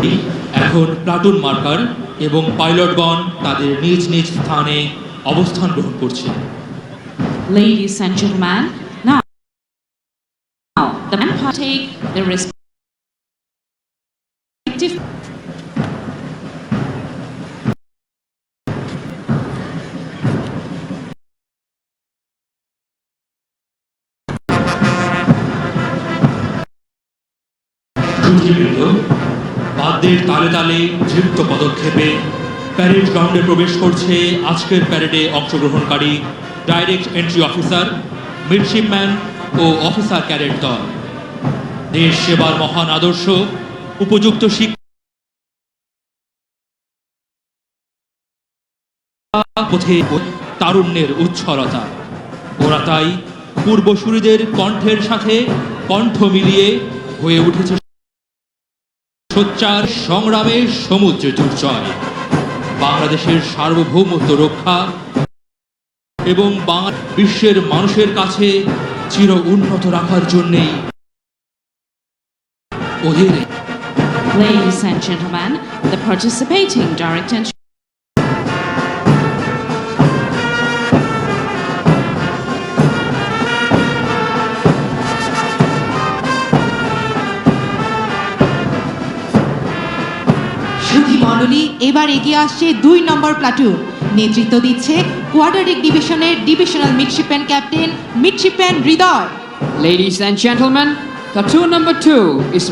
করি এখন platoon marker এবং পাইলটগণ তাদের নিজ নিজ স্থানে অবস্থান গ্রহণ করছে। Ladies and gentlemen, now the men partake their respective সুধীবৃন্দ, বাদ্যের তালে তালে ধৃপ্ত পদক্ষেপে প্যারেড গ্রাউন্ডে প্রবেশ করছে আজকের প্যারেডে অংশগ্রহণকারী ডাইরেক্ট এন্ট্রি অফিসার, মিডশিপম্যান ও অফিসার ক্যাডেট দল। দেশ সেবার মহান আদর্শ, উপযুক্ত শিক্ষা পথে তারুণ্যের উচ্ছলতা। ওরা তাই পূর্বসূরিদের কণ্ঠের সাথে কণ্ঠ মিলিয়ে হয়ে উঠেছে সোচ্চার সংগ্রামের সমুদ্র দুর্জয়, বাংলাদেশের সার্বভৌমত্ব রক্ষা এবং বিশ্বের মানুষের কাছে চির উন্নত রাখার জন্যেই ওদের। Ladies and gentlemen, the participating direct entry সুধী মণ্ডলী, এবার এগিয়ে আসছে 2 নম্বর প্লাটুন। নেতৃত্ব দিচ্ছে কোয়াড্রাটিক ডিভিশনের divisional midshipman captain midshipman Hriday. Ladies and gentlemen, platoon number 2 is